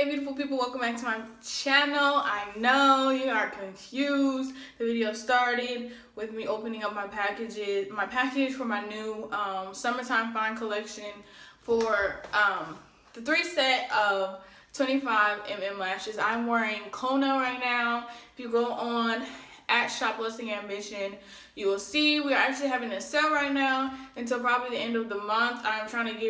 Hey beautiful people, welcome back to my channel. I know you are confused. The video started with me opening up my package for my new summertime fine collection for the 3 set of 25mm lashes. I'm wearing Kona right now. If you go on at @shoplessing_ambition, you will see we are actually having a sale right now until probably the end of the month. I'm still trying to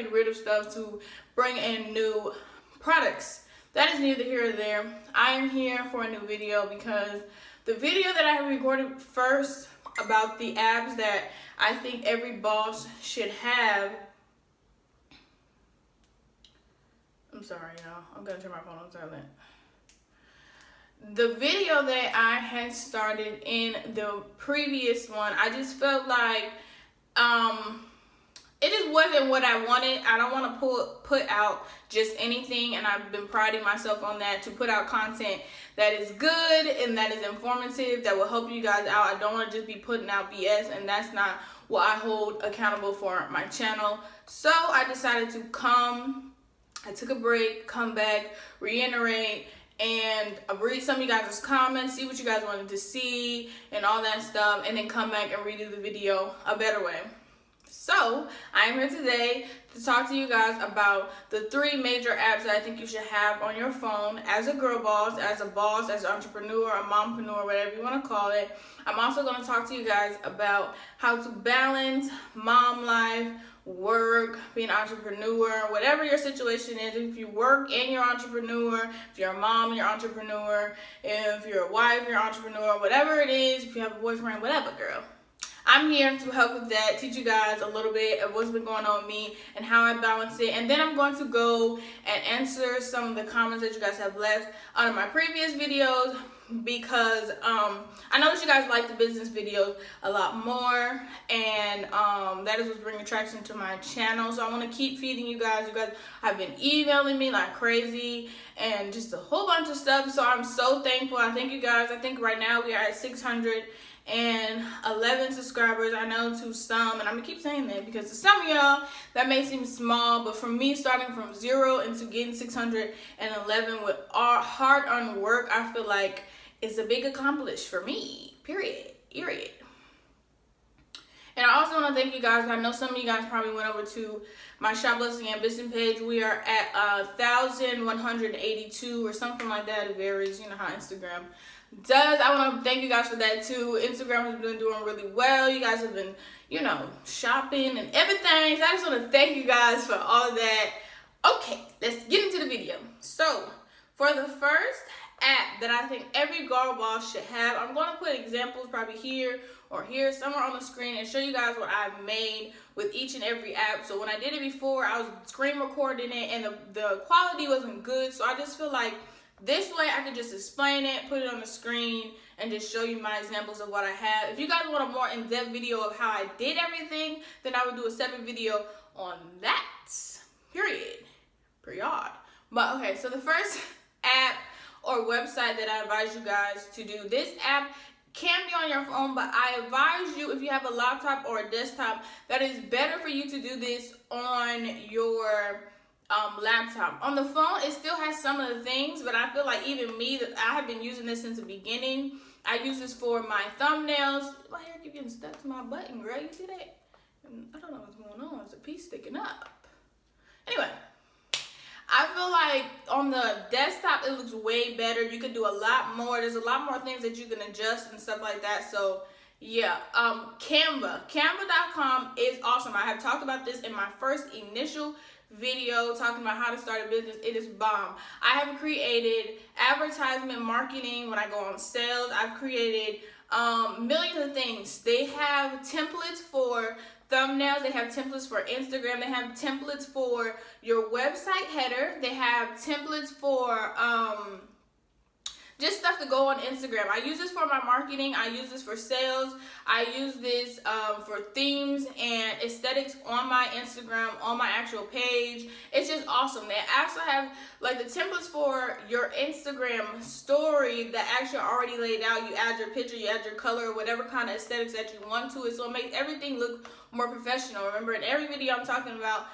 get rid of stuff to bring in new products. That is neither here or there. I am here for a new video because the video that I have recorded first about the abs that I think every boss should have. I'm sorry, y'all. I'm gonna turn my phone on silent. The video that I had started in the previous one, I just felt like it just wasn't what I wanted. I don't want to put out just anything, and I've been priding myself on that, to put out content that is good and that is informative, that will help you guys out. I don't want to just be putting out BS, and that's not what I hold accountable for my channel. So I decided to I took a break, come back, reiterate, and read some of you guys' comments, see what you guys wanted to see and all that stuff, and then come back and redo the video a better way. So I am here today to talk to you guys about the 3 major apps that I think you should have on your phone as a girl boss, as an entrepreneur, a mompreneur, whatever you want to call it. I'm also going to talk to you guys about how to balance mom life, work, be an entrepreneur, whatever your situation is. If you work and you're an entrepreneur, if you're a mom and you're an entrepreneur, if you're a wife, you're an entrepreneur, whatever it is, if you have a boyfriend, whatever, girl. I'm here to help with that, teach you guys a little bit of what's been going on with me and how I balance it. And then I'm going to go and answer some of the comments that you guys have left on my previous videos, because I know that you guys like the business videos a lot more, and that is what's bringing traction to my channel. So I want to keep feeding you guys. You guys have been emailing me like crazy and just a whole bunch of stuff. So I'm so thankful. I thank you guys. I think right now we are at 611 subscribers. I know to some, and I'm gonna keep saying that because to some of y'all that may seem small, but for me, starting from 0 into getting 611 with hard-earned work, I feel like it's a big accomplishment for me, period. And I also want to thank you guys. I know some of you guys probably went over to my Shop Blessing Ambition page. We are at 1,182 or something like that. It varies, you know how Instagram does. I want to thank you guys for that too. Instagram has been doing really well. You guys have been, shopping and everything. So I just want to thank you guys for all of that. Okay, let's get into the video. So for the first app that I think every girl boss should have, I'm going to put examples probably here or here somewhere on the screen and show you guys what I've made with each and every app. So when I did it before, I was screen recording it and the quality wasn't good. So I just feel like this way I could just explain it, put it on the screen, and just show you my examples of what I have. If you guys want a more in-depth video of how I did everything, then I would do a separate video on that. Period. But okay, so the first app or website that I advise you guys to do, this app can be on your phone, but I advise you, if you have a laptop or a desktop, that is better for you to do this on your laptop. On the phone, it still has some of the things, but I feel like even me, that I have been using this since the beginning. I use this for my thumbnails. My hair keeps getting stuck to my button, girl. You see that? I don't know what's going on. It's a piece sticking up. Anyway, I feel like on the desktop, it looks way better. You can do a lot more. There's a lot more things that you can adjust and stuff like that. So yeah, Canva.com is awesome. I have talked about this in my first initial video talking about how to start a business. It is bomb. I have created advertisement marketing when I go on sales. I've created millions of things. They have templates for thumbnails. They have templates for Instagram. They have templates for your website header. They have templates for just stuff to go on Instagram. I use this for my marketing. I use this for sales. I use this for themes and aesthetics on my Instagram, on my actual page. It's just awesome. They also have like the templates for your Instagram story that actually are already laid out. You add your picture, you add your color, whatever kind of aesthetics that you want to it. So it makes everything look more professional. Remember, in every video I'm talking about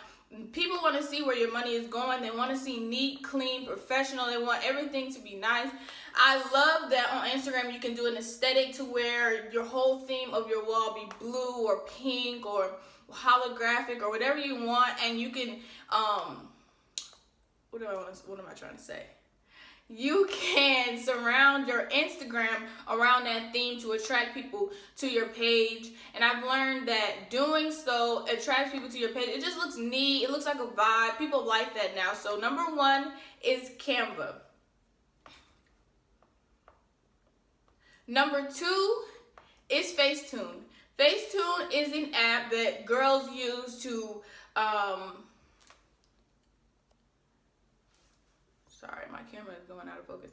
People want to see where your money is going. They want to see neat, clean, professional. They want everything to be nice. I love that on Instagram you can do an aesthetic to where your whole theme of your wall be blue or pink or holographic or whatever you want, and you can what am I trying to say? You can surround your Instagram around that theme to attract people to your page. And I've learned that doing so attracts people to your page. It just looks neat. It looks like a vibe. People like that now. So number 1 is Canva. Number 2 is Facetune. Facetune is an app that girls use to sorry, my camera is going out of focus.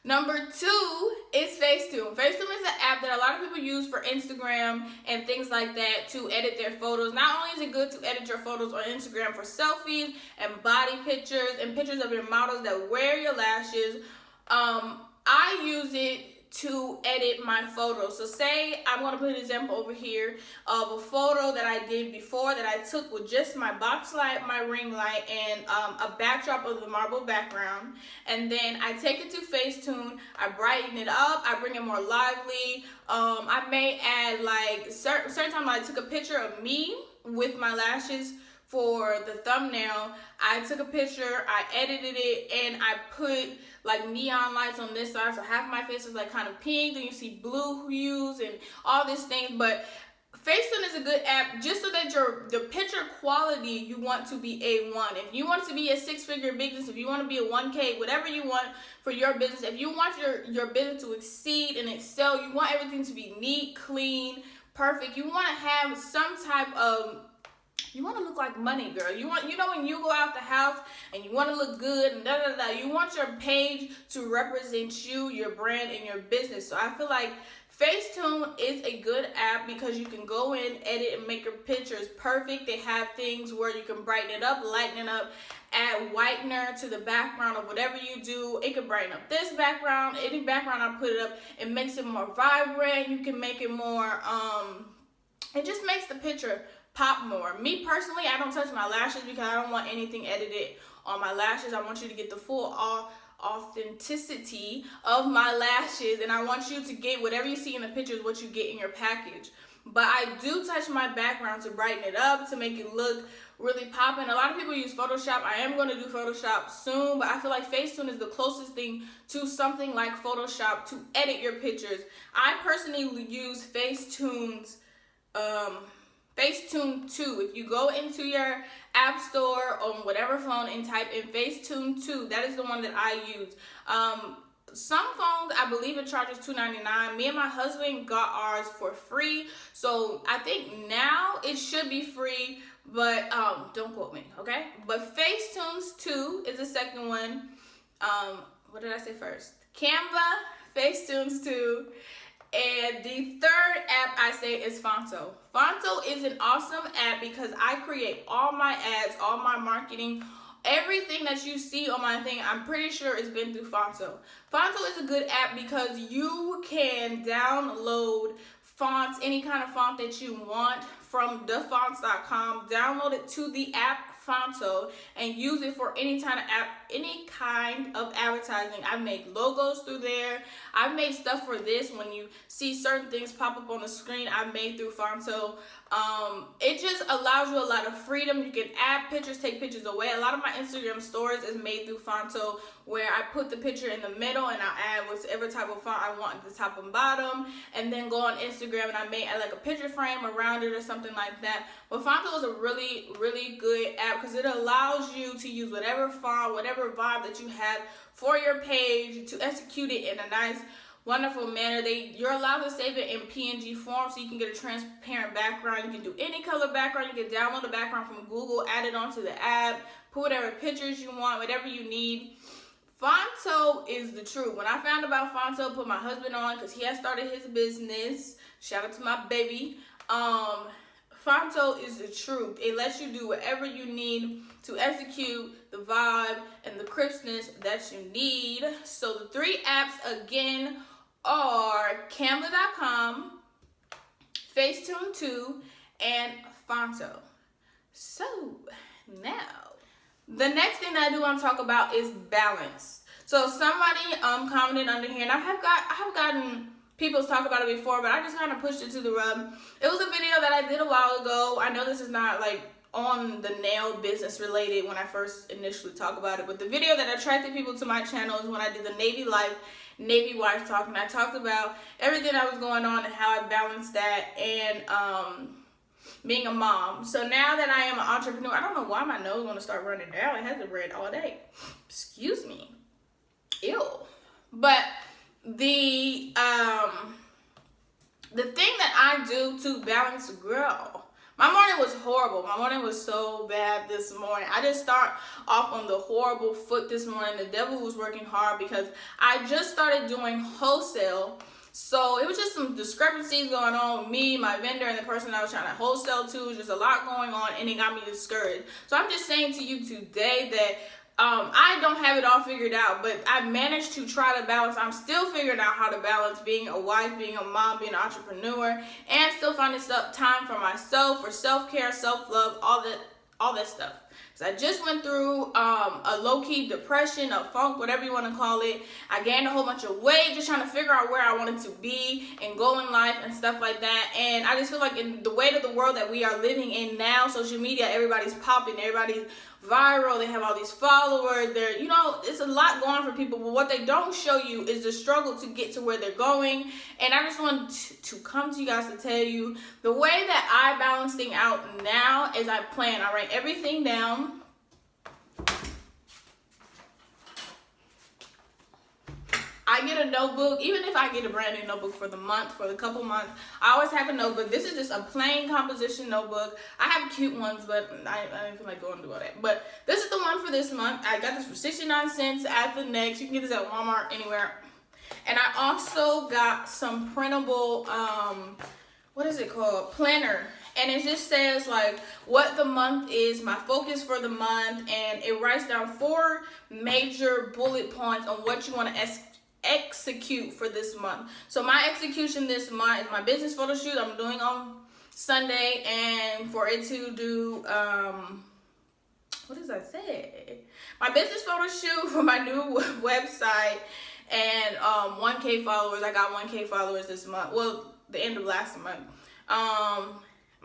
Number 2 is Facetune. Facetune is an app that a lot of people use for Instagram and things like that to edit their photos. Not only is it good to edit your photos on Instagram for selfies and body pictures and pictures of your models that wear your lashes, I use it to edit my photos. So say I'm going to put an example over here of a photo that I did before that I took with just my box light, my ring light, and a backdrop of the marble background. And then I take it to Facetune, I brighten it up, I bring it more lively. I may add like certain time I took a picture of me with my lashes for the thumbnail. I took a picture, I edited it, and I put like neon lights on this side, so half of my face is like kind of pink, then you see blue hues and all these things. But Facetune is a good app just so that the picture quality you want to be A1. If you want to be a 6-figure business, if you want to be a 1K, whatever you want for your business, if you want your business to exceed and excel, you want everything to be neat, clean, perfect. You want to have some type of, you want to look like money, girl. You know when you go out the house and you want to look good and you want your page to represent you, your brand, and your business. So I feel like Facetune is a good app because you can go in, edit, and make your pictures perfect. They have things where you can brighten it up, lighten it up, add whitener to the background of whatever you do. It can brighten up this background, any background I put it up. It makes it more vibrant. You can make it more, it just makes the picture pop more. Me personally, I don't touch my lashes because I don't want anything edited on my lashes. I want you to get the full authenticity of my lashes, and I want you to get whatever you see in the pictures, what you get in your package. But I do touch my background to brighten it up, to make it look really popping. A lot of people use Photoshop. I am going to do Photoshop soon, but I feel like Facetune is the closest thing to something like Photoshop to edit your pictures. I personally use Facetune's Facetune 2. If you go into your app store on whatever phone and type in Facetune 2, that is the one that I use. Some phones, I believe it charges $2.99. Me and my husband got ours for free, so I think now it should be free, but don't quote me, okay? But Facetune's 2 is the second one. What did I say first? Canva, Facetune's 2. And the third app I say is Fonto. Fonto is an awesome app because I create all my ads, all my marketing, everything that you see on my thing, I'm pretty sure it's been through Fonto. Fonto is a good app because you can download fonts, any kind of font that you want from thefonts.com, download it to the app Fonto and use it for any kind of advertising. I've made logos through there. I've made stuff for this. When you see certain things pop up on the screen, I've made through Fonto. It just allows you a lot of freedom. You can add pictures, take pictures away. A lot of my Instagram stories is made through Fonto, where I put the picture in the middle and I add whatever type of font I want at the top and bottom, and then go on Instagram and I may add like a picture frame around it or something like that. But Fonto is a really, really good app because it allows you to use whatever font, whatever vibe that you have for your page to execute it in a nice, wonderful manner. You're allowed to save it in PNG form so you can get a transparent background. You can do any color background. You can download the background from Google, add it onto the app, put whatever pictures you want, whatever you need. Fonto is the truth. When I found about Fonto, put my husband on because he has started his business. Shout out to my baby. Fonto is the truth. It lets you do whatever you need to execute the vibe and the crispness that you need. So the three apps again are Canva.com, Facetune 2, and Fonto. So Now, the next thing that I do want to talk about is balance. So somebody commented under here, and I have gotten people talk about it before, but I just kind of pushed it to the rug. It was a video that I did a while ago. I know this is not like on the nail business related when I first initially talk about it, but the video that attracted people to my channel is when I did the Navy wife talk, and I talked about everything that was going on and how I balanced that and being a mom. So now that I am an entrepreneur, I don't know why my nose want to start running down. It hasn't ran all day. Excuse me. Ew. But the thing that I do to balance, girl, my morning was horrible. My morning was so bad this morning. I just start off on the horrible foot this morning. The devil was working hard because I just started doing wholesale. So it was just some discrepancies going on with me, my vendor, and the person I was trying to wholesale to. It was just a lot going on, and it got me discouraged. So I'm just saying to you today that I don't have it all figured out, but I managed to try to balance. I'm still figuring out how to balance being a wife, being a mom, being an entrepreneur, and still finding time for myself, for self-care, self-love, all that stuff. So I just went through a low-key depression, a funk, whatever you want to call it. I gained a whole bunch of weight, just trying to figure out where I wanted to be and go in life and stuff like that. And I just feel like in the weight of the world that we are living in now, social media, everybody's popping, everybody's viral, they have all these followers, they're, you know, it's a lot going on for people, but what they don't show you is the struggle to get to where they're going. And I just want to come to you guys to tell you the way that I balance things out now is I plan. I write everything down. I get a notebook, even if I get a brand new notebook for the month, for the couple months, I always have a notebook. This is just a plain composition notebook. I have cute ones, but I don't feel like going to do all that. But this is the one for this month. I got this for 69 cents at the Next. You can get this at Walmart, anywhere. And I also got some printable, what is it called? Planner. And it just says like what the month is, my focus for the month, and it writes down 4 major bullet points on what you want to execute for this month. So my execution this month is my business photo shoot I'm doing on Sunday, and for it to do what does that say? My business photo shoot for my new website, and 1K followers. I got 1K followers this month. Well, the end of last month.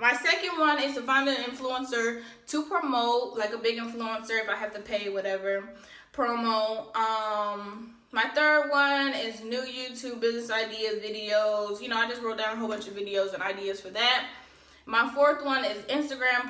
My second one is to find an influencer to promote, like a big influencer if I have to pay whatever promo. My third one is new YouTube business ideas, videos. You know, I just wrote down a whole bunch of videos and ideas for that. My fourth one is Instagram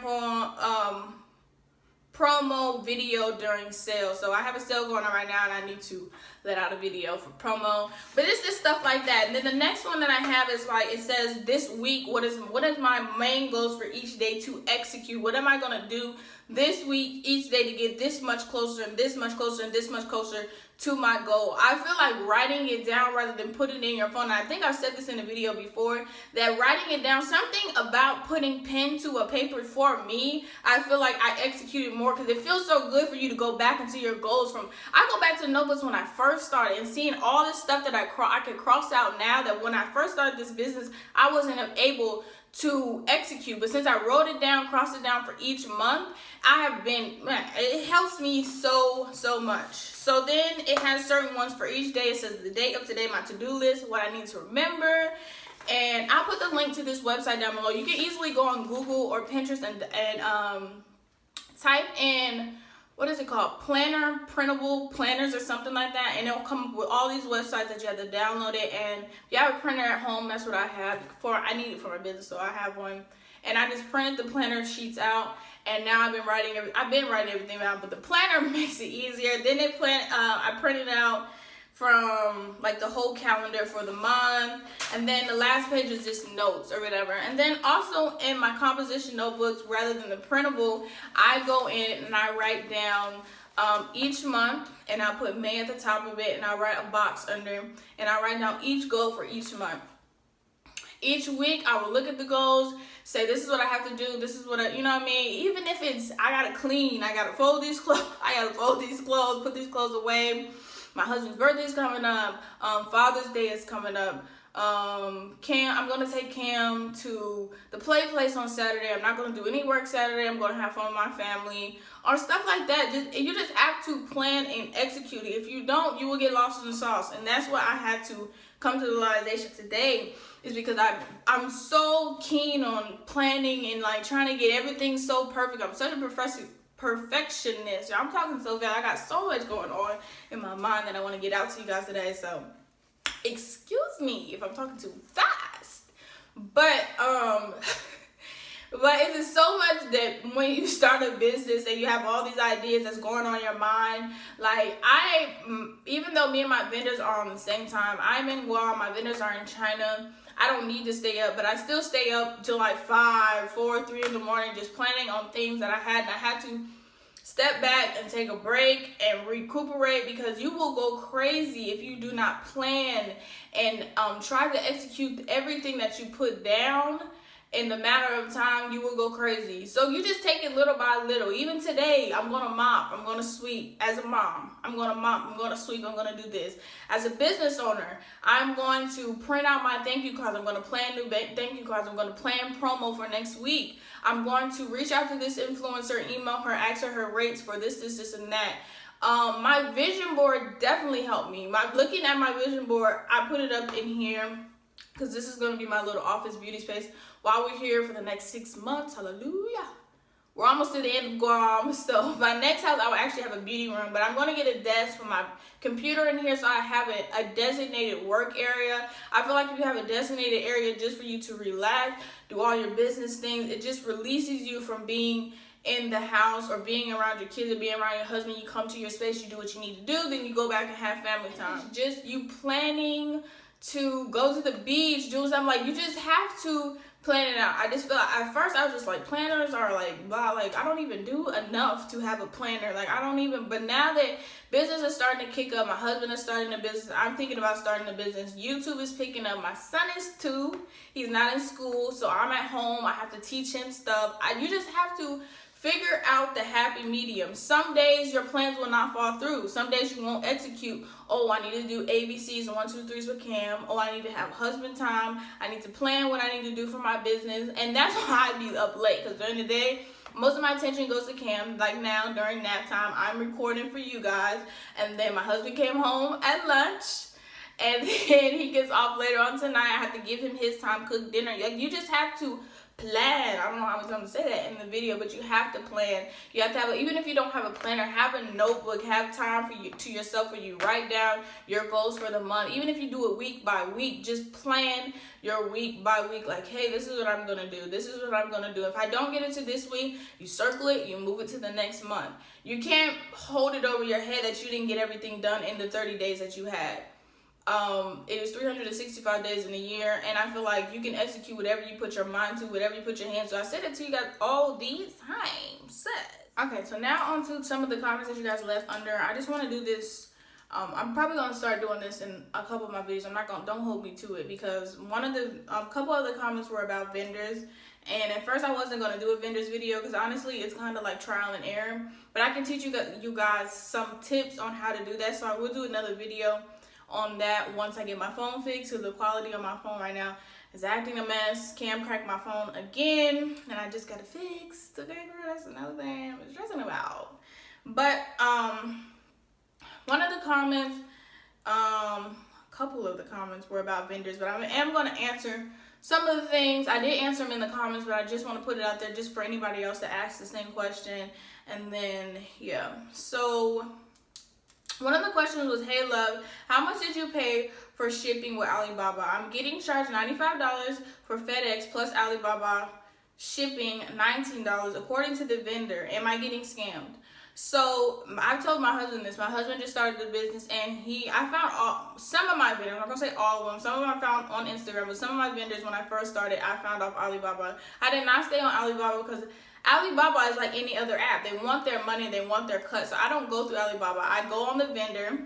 promo video during sale. So I have a sale going on right now, and I need to let out a video for promo. But it's just stuff like that. And then the next one that I have is like, it says this week, what is my main goals for each day to execute? What am I gonna do this week, each day, to get this much closer and this much closer and this much closer to my goal? I feel like writing it down rather than putting it in your phone. I think I've said this in a video before, that writing it down, something about putting pen to a paper for me, I feel like I executed more because it feels so good for you to go back into your goals. I go back to notebooks when I first started and seeing all this stuff that I could cross out now, that when I first started this business, I wasn't able to execute. But since I wrote it down, crossed it down for each month, I have been, man, it helps me so much. So then it has certain ones for each day. It says the date of today, my to-do list, what I need to remember. And I'll put the link to this website down below. You can easily go on Google or Pinterest and type in, what is it called? Printable planners or something like that. And it'll come up with all these websites that you have to download it. And if you have a printer at home, that's what I have. I need it for my business, so I have one. And I just printed the planner sheets out. And now I've been writing everything out. But the planner makes it easier. Then I printed out from like the whole calendar for the month, and then the last page is just notes or whatever. And then also in my composition notebooks, rather than the printable, I go in and I write down each month, and I put May at the top of it, and I write a box under, and I write down each goal for each month. Each week I will look at the goals, say this is what I have to do, this is what you know what I mean? Even if it's, I gotta clean, I gotta fold these clothes, put these clothes away. My husband's birthday is coming up. Father's Day is coming up. I'm gonna take Cam to the play place on Saturday. I'm not gonna do any work Saturday. I'm gonna have fun with my family or stuff like that. You just have to plan and execute it. If you don't, you will get lost in the sauce. And that's what I had to come to the realization today, is because I'm so keen on planning and like trying to get everything so perfect. I'm such a perfectionist. I'm talking so fast. I got so much going on in my mind that I want to get out to you guys today. So excuse me if I'm talking too fast, but it's just so much that when you start a business and you have all these ideas that's going on in your mind, like even though me and my vendors are on the same time, I'm in Guam, my vendors are in China, I don't need to stay up, but I still stay up till like 5, 4, 3 in the morning just planning on things that I had to step back and take a break and recuperate, because you will go crazy if you do not plan and try to execute everything that you put down in the matter of time. You will go crazy. So you just take it little by little. Even today, I'm going to mop, I'm going to sweep. As a mom, I'm going to mop, I'm going to sweep, I'm going to do this. As a business owner, I'm going to print out my thank you cards. I'm going to plan new thank you cards. I'm going to plan promo for next week. I'm going to reach out to this influencer, email her, ask her rates for this, and that. My vision board definitely helped me. Looking at my vision board, I put it up in here because this is going to be my little office beauty space while we're here for the next 6 months. Hallelujah. We're almost to the end of Guam. So my next house, I will actually have a beauty room, but I'm going to get a desk for my computer in here so I have a designated work area. I feel like if you have a designated area just for you to relax, do all your business things, it just releases you from being in the house or being around your kids or being around your husband. You come to your space, you do what you need to do, then you go back and have family time. Just you planning to go to the beach, do something, like you just have to plan it out. I just feel like at first I was just like, planners are like blah, like I don't even do enough to have a planner, like I don't even. But now that business is starting to kick up, my husband is starting a business, I'm thinking about starting a business, YouTube is picking up, my son is 2, he's not in school, so I'm at home, I have to teach him stuff. You just have to figure out the happy medium. Some days your plans will not fall through. Some days you won't execute. Oh, I need to do ABCs and 1, 2, 3s with Cam. Oh, I need to have husband time. I need to plan what I need to do for my business. And that's why I be up late, because during the day, most of my attention goes to Cam. Like now, during nap time, I'm recording for you guys. And then my husband came home at lunch. And then he gets off later on tonight. I have to give him his time, cook dinner. Like, you just have to plan. I don't know how I was going to say that in the video, but you have to plan. You have to have even if you don't have a planner, have a notebook, have time for you to yourself where you write down your goals for the month. Even if you do it week by week, just plan your week by week. Like, hey, this is what I'm going to do. This is what I'm going to do. If I don't get into this week, you circle it, you move it to the next month. You can't hold it over your head that you didn't get everything done in the 30 days that you had. It is 365 days in a year, and I feel like you can execute whatever you put your mind to, whatever you put your hands to. I said it to you guys all these times. Okay, so now on to some of the comments that you guys left under. I just want to do this. I'm probably going to start doing this in a couple of my videos. Don't hold me to it, because a couple of the comments were about vendors. And at first I wasn't going to do a vendors video because honestly it's kind of like trial and error. But I can teach you guys some tips on how to do that. So I will do another video on that once I get my phone fixed, because the quality on my phone right now is acting a mess. Cam cracked my phone again, and I just got it fixed. Okay, girl, that's another thing I'm stressing about. But one of the comments, a couple of the comments were about vendors, but I am going to answer some of the things. I did answer them in the comments, but I just want to put it out there just for anybody else to ask the same question. And then yeah, so one of the questions was, hey love, how much did you pay for shipping with Alibaba? I'm getting charged $95 for FedEx plus Alibaba shipping $19 according to the vendor. Am I getting scammed? So I told my husband this. My husband just started the business, and I found some of my vendors, I'm not gonna say all of them, some of them I found on Instagram, but some of my vendors when I first started, I found off Alibaba. I did not stay on Alibaba because Alibaba is like any other app. They want their money, they want their cut. So I don't go through Alibaba. I go on the vendor.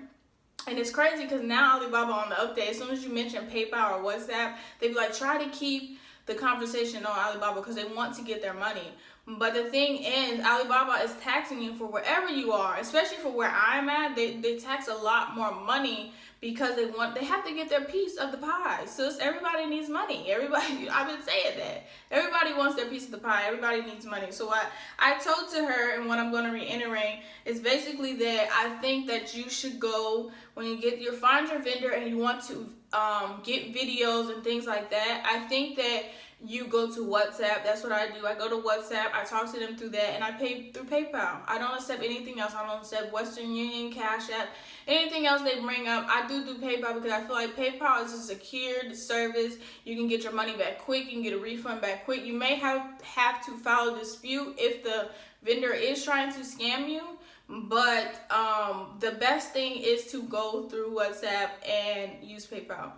And it's crazy because now Alibaba on the update, as soon as you mention PayPal or WhatsApp, they be like, try to keep the conversation on Alibaba because they want to get their money. But the thing is, Alibaba is taxing you for wherever you are, especially for where I'm at. They tax a lot more money because they have to get their piece of the pie. So everybody needs money. Everybody, I've been saying that. Everybody wants their piece of the pie. Everybody needs money. So what I told to her, and what I'm going to reiterate, is basically that I think that you should go, when you find your vendor and you want to get videos and things like that, I think that you go to WhatsApp. That's what I do. I go to WhatsApp, I talk to them through that, and I pay through PayPal. I don't accept anything else. I don't accept Western Union, Cash App, anything else they bring up. I do PayPal because I feel like PayPal is a secured service. You can get your money back quick. You can get a refund back quick. You may have to file a dispute if the vendor is trying to scam you, but the best thing is to go through WhatsApp and use PayPal.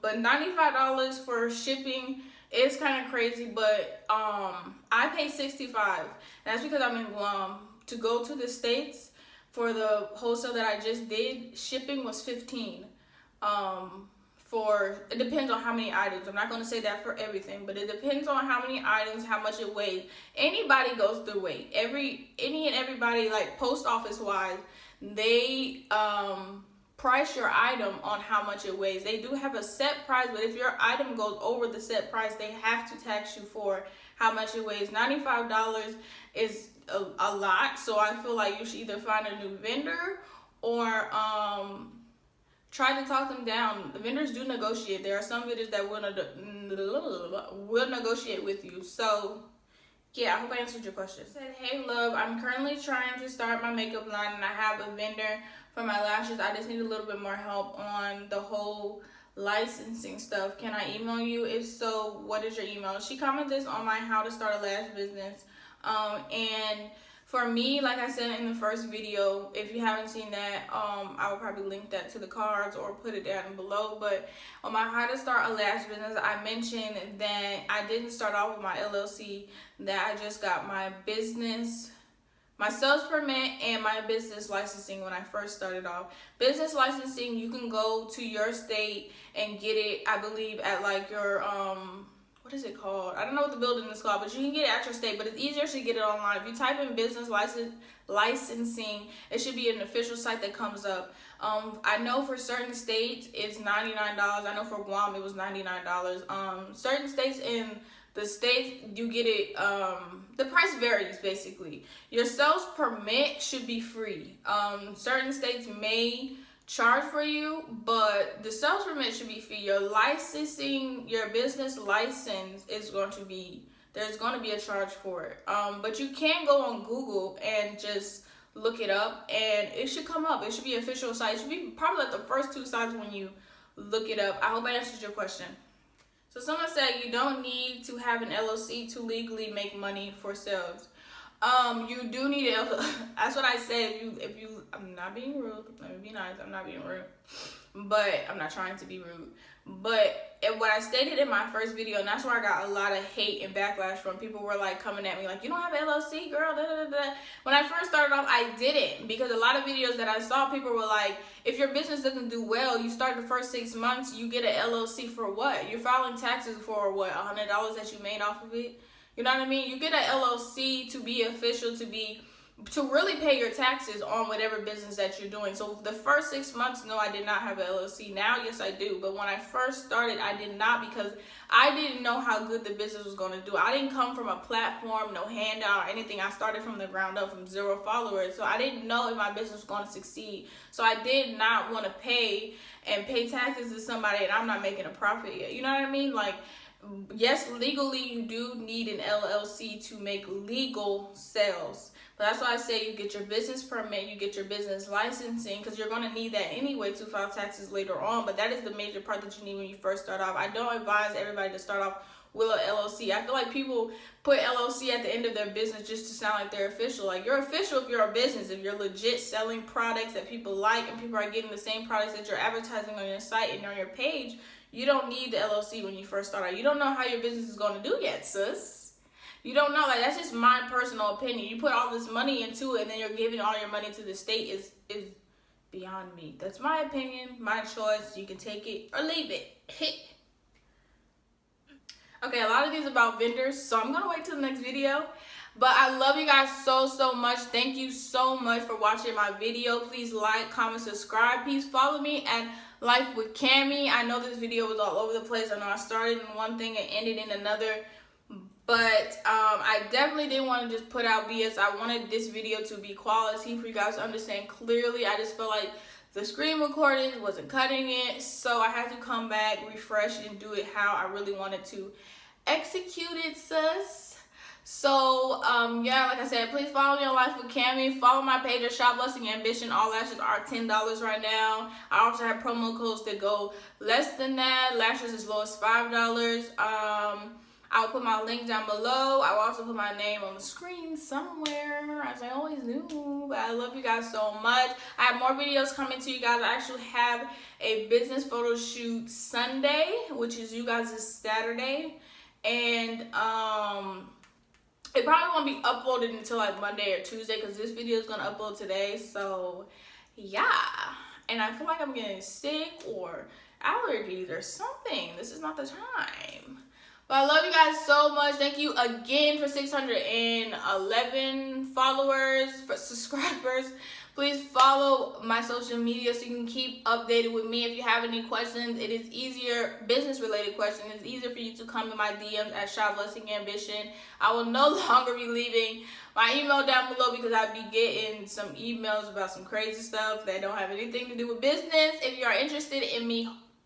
But $95 for shipping is kind of crazy, but I pay $65. And that's because I'm in Guam. To go to the States for the wholesale that I just did, shipping was $15. It depends on how many items. I'm not going to say that for everything, but it depends on how many items, how much it weighs. Anybody goes through weight. Any and everybody, like post office wise, they price your item on how much it weighs. They do have a set price, but if your item goes over the set price, they have to tax you for how much it weighs. $95 is a lot, so I feel like you should either find a new vendor or try to talk them down. The vendors do negotiate. There are some vendors that will negotiate with you. So yeah, I hope I answered your question. Said, hey love, I'm currently trying to start my makeup line and I have a vendor for my lashes. I just need a little bit more help on the whole licensing stuff. Can I email you? If so, what is your email? She commented this on my how to start a lash business. And for me, like I said in the first video, if you haven't seen that, I will probably link that to the cards or put it down below. But on my how to start a lash business, I mentioned that I didn't start off with my LLC, that I just got my business, my sales permit, and my business licensing when I first started off. Business licensing, you can go to your state and get it, I believe, at like your, what is it called? I don't know what the building is called, but you can get it at your state, but it's easier to get it online. If you type in business licensing, it should be an official site that comes up. I know for certain states, it's $99. I know for Guam, it was $99. Certain states in the states, you get it, the price varies basically. Your sales permit should be free. Certain states may charge for you, but the sales permit should be free. Your licensing, your business license is going to be, there's going to be a charge for it. But you can go on Google and just look it up and it should come up. It should be an official site. It should be probably like the first two sites when you look it up. I hope I answered your question. So someone said you don't need to have an LLC to legally make money for sales. You do need it. That's what I said. If you, I'm not being rude. Let me be nice. I'm not being rude, but I'm not trying to be rude. But what I stated in my first video, and that's where I got a lot of hate and backlash from. People were like coming at me like, you don't have an LLC, girl, da, da, da, da. When I first started off, I didn't, because a lot of videos that I saw, people were like, if your business doesn't do well, you start the first 6 months, you get an LLC for what? You're filing taxes for what, $100 that you made off of it? You know what I mean? You get an LLC to be official, to really pay your taxes on whatever business that you're doing. So the first 6 months, no, I did not have an LLC. Now, yes, I do. But when I first started, I did not, because I didn't know how good the business was going to do. I didn't come from a platform, no handout or anything. I started from the ground up, from 0 followers. So I didn't know if my business was going to succeed. So I did not want to pay taxes to somebody and I'm not making a profit yet. You know what I mean? Like, yes, legally you do need an LLC to make legal sales. But that's why I say you get your business permit, you get your business licensing, because you're going to need that anyway to file taxes later on. But that is the major part that you need when you first start off. I don't advise everybody to start off with an LLC. I feel like people put LLC at the end of their business just to sound like they're official. Like, you're official if you're a business, if you're legit selling products that people like and people are getting the same products that you're advertising on your site and on your page. You don't need the LLC when you first start out. You don't know how your business is going to do yet, sis. You don't know. Like, that's just my personal opinion. You put all this money into it and then you're giving all your money to the state is beyond me. That's my opinion, my choice. You can take it or leave it. Okay, a lot of these about vendors, so I'm gonna wait till the next video. But I love you guys so much. Thank you so much for watching my video. Please like, comment, subscribe. Please follow me at Life with Cami. I know this video was all over the place. I know I started in one thing and ended in another. But I definitely didn't want to just put out BS. I wanted this video to be quality for you guys to understand clearly. I just felt like the screen recording wasn't cutting it. So I had to come back, refresh, and do it how I really wanted to execute it, sis. So, yeah, like I said, please follow me on Life with Cami. Follow my page at Shop Lusting Ambition. All lashes are $10 right now. I also have promo codes that go less than that. Lashes as low as $5. I'll put my link down below. I will also put my name on the screen somewhere, as I always do. But I love you guys so much. I have more videos coming to you guys. I actually have a business photo shoot Sunday, which is you guys' Saturday. And, it probably won't be uploaded until like Monday or Tuesday because this video is going to upload today. So, yeah. And I feel like I'm getting sick or allergies or something. This is not the time. But I love you guys so much. Thank you again for 611 followers, for subscribers. Please follow my social media so you can keep updated with me. If you have any questions, it is easier, business-related questions, it's easier for you to come in my DMs at Shop Lusting Ambition. I will no longer be leaving my email down below because I'll be getting some emails about some crazy stuff that don't have anything to do with business. If you are interested in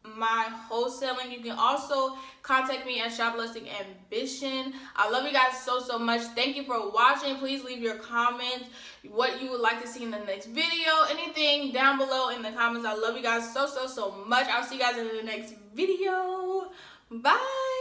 my wholesaling, you can also contact me at Shop Lusting Ambition. I love you guys so much. Thank you for watching. Please leave your comments, what you would like to see in the next video, anything down below in the comments. I love you guys so much. I'll see you guys in the next video. Bye.